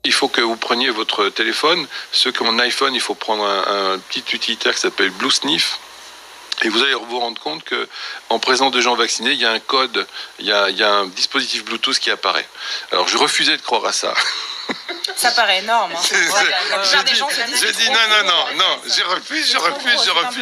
il faut que vous preniez votre téléphone. Ceux qui ont un iPhone, il faut prendre un petit utilitaire qui s'appelle BlueSniff. Et vous allez vous rendre compte qu'en présence de gens vaccinés, il y a un code, il y a un dispositif Bluetooth qui apparaît. Alors je refusais de croire à ça. Ça paraît énorme. Hein. J'ai dit non, je refuse,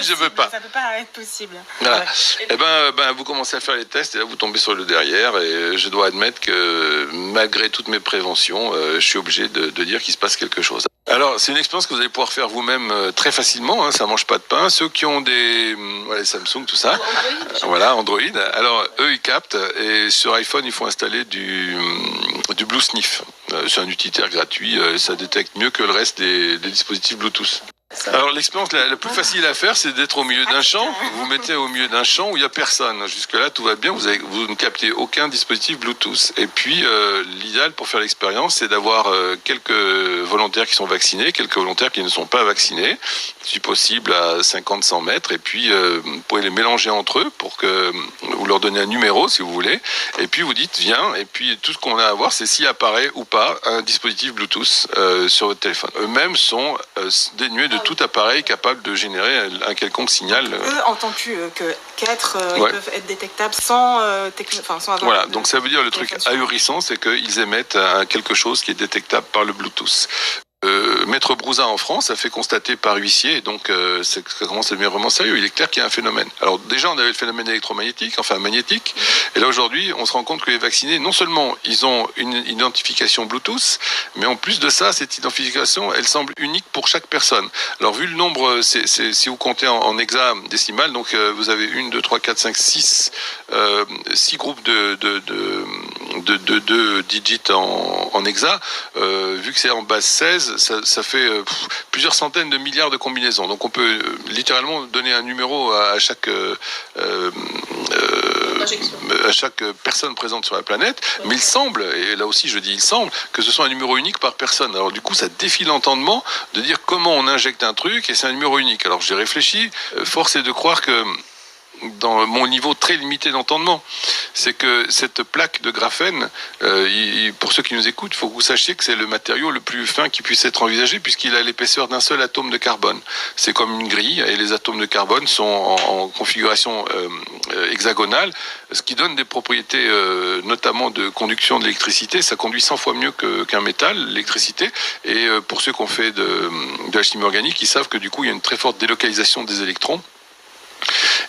je veux pas. Ça peut pas être possible. Voilà. Ouais. Et ben, vous commencez à faire les tests et là vous tombez sur le derrière et je dois admettre que malgré toutes mes préventions, je suis obligé de dire qu'il se passe quelque chose. Alors, c'est une expérience que vous allez pouvoir faire vous-même très facilement, hein, ça mange pas de pain. Ceux qui ont des Samsung, tout ça, voilà, Android, alors eux, ils captent, et sur iPhone, il faut installer du BlueSniff. C'est un utilitaire gratuit, ça détecte mieux que le reste des dispositifs Bluetooth. Alors l'expérience la plus facile à faire, c'est d'être au milieu d'un champ. Vous vous mettez au milieu d'un champ où il n'y a personne. Jusque-là, tout va bien, vous ne captez aucun dispositif Bluetooth. Et puis, l'idéal pour faire l'expérience, c'est d'avoir quelques volontaires qui sont vaccinés, quelques volontaires qui ne sont pas vaccinés, si possible à 50-100 mètres. Et puis, vous pouvez les mélanger entre eux pour que vous leur donnez un numéro, si vous voulez. Et puis, vous dites, viens. Et puis, tout ce qu'on a à voir, c'est s'il apparaît ou pas un dispositif Bluetooth sur votre téléphone. Eux-mêmes sont dénués de tout appareil capable de générer un quelconque signal. Eux, en tant qu'êtres, ils peuvent être détectables sans avoir... Voilà, donc ça veut dire le truc ahurissant, c'est qu'ils émettent quelque chose qui est détectable par le Bluetooth. Maître Brouza en France a fait constater par huissier, donc ça commence à devenir vraiment sérieux. Il est clair qu'il y a un phénomène. Alors déjà, on avait le phénomène électromagnétique, enfin magnétique, et là aujourd'hui, on se rend compte que les vaccinés, non seulement ils ont une identification Bluetooth, mais en plus de ça, cette identification, elle semble unique pour chaque personne. Alors vu le nombre, si vous comptez en hexadécimal, donc vous avez 1, 2, 3, 4, 5, 6 groupes de digits en hexa, vu que c'est en base 16, ça fait plusieurs centaines de milliards de combinaisons. Donc on peut littéralement donner un numéro à chaque personne présente sur la planète, mais il semble, et là aussi je dis il semble, que ce soit un numéro unique par personne. Alors du coup ça défie l'entendement de dire comment on injecte un truc et c'est un numéro unique. Alors j'ai réfléchi, force est de croire que dans mon niveau très limité d'entendement, c'est que cette plaque de graphène, pour ceux qui nous écoutent, il faut que vous sachiez que c'est le matériau le plus fin qui puisse être envisagé puisqu'il a l'épaisseur d'un seul atome de carbone. C'est comme une grille et les atomes de carbone sont en configuration hexagonale, ce qui donne des propriétés notamment de conduction de l'électricité. Ça conduit 100 fois mieux qu'un métal, l'électricité. Et pour ceux qui ont fait de la chimie organique, ils savent que du coup il y a une très forte délocalisation des électrons.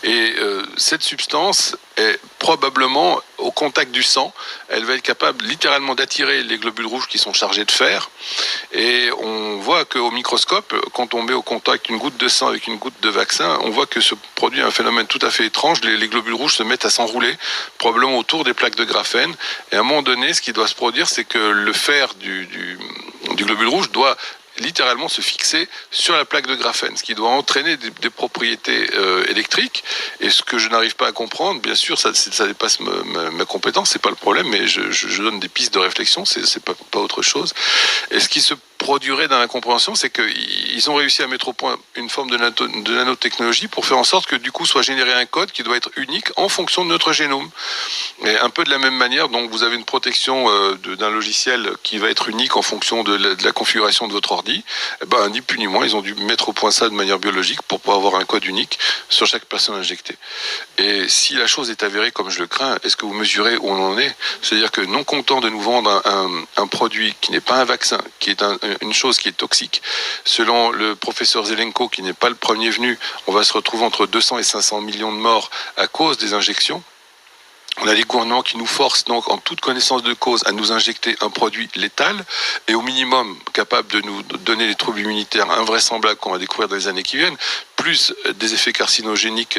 Et cette substance est probablement au contact du sang. Elle va être capable littéralement d'attirer les globules rouges qui sont chargés de fer. Et on voit qu'au microscope, quand on met au contact une goutte de sang avec une goutte de vaccin, on voit que se produit un phénomène tout à fait étrange. Les globules rouges se mettent à s'enrouler, probablement autour des plaques de graphène. Et à un moment donné, ce qui doit se produire, c'est que le fer du globule rouge doit littéralement se fixer sur la plaque de graphène, ce qui doit entraîner des propriétés électriques. Et ce que je n'arrive pas à comprendre, bien sûr, ça dépasse ma compétence, c'est pas le problème, mais je donne des pistes de réflexion, c'est pas autre chose. Et ce qui se produirait dans l'incompréhension, c'est qu'ils ont réussi à mettre au point une forme de nanotechnologie pour faire en sorte que du coup soit généré un code qui doit être unique en fonction de notre génome. Et un peu de la même manière, donc vous avez une protection d'un logiciel qui va être unique en fonction de la configuration de votre ordi. Eh ben, ni plus ni moins, ils ont dû mettre au point ça de manière biologique pour pouvoir avoir un code unique sur chaque personne injectée. Et si la chose est avérée comme je le crains, est-ce que vous mesurez où on en est? C'est-à-dire que non content de nous vendre un produit qui n'est pas un vaccin, qui est une chose qui est toxique, selon le professeur Zelenko, qui n'est pas le premier venu, on va se retrouver entre 200 et 500 millions de morts à cause des injections. On a des gouvernements qui nous forcent donc en toute connaissance de cause à nous injecter un produit létal et au minimum capable de nous donner des troubles immunitaires invraisemblables qu'on va découvrir dans les années qui viennent, plus des effets carcinogéniques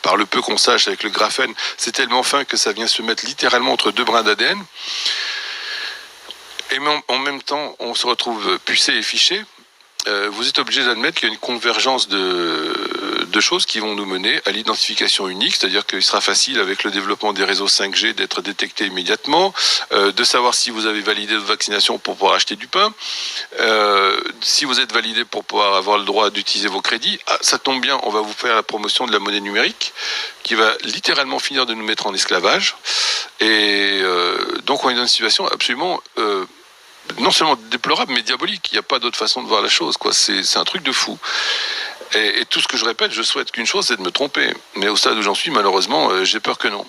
par le peu qu'on sache avec le graphène. C'est tellement fin que ça vient se mettre littéralement entre deux brins d'ADN. Et en même temps, on se retrouve pucé et fiché. Vous êtes obligé d'admettre qu'il y a une convergence de choses qui vont nous mener à l'identification unique, c'est-à-dire qu'il sera facile avec le développement des réseaux 5G d'être détecté immédiatement, de savoir si vous avez validé votre vaccination pour pouvoir acheter du pain, si vous êtes validé pour pouvoir avoir le droit d'utiliser vos crédits. Ah, ça tombe bien, on va vous faire la promotion de la monnaie numérique qui va littéralement finir de nous mettre en esclavage. Et donc on est dans une situation absolument non seulement déplorable, mais diabolique. Il n'y a pas d'autre façon de voir la chose, quoi. C'est un truc de fou. Et tout ce que je répète, je souhaite qu'une chose, c'est de me tromper. Mais au stade où j'en suis, malheureusement, j'ai peur que non.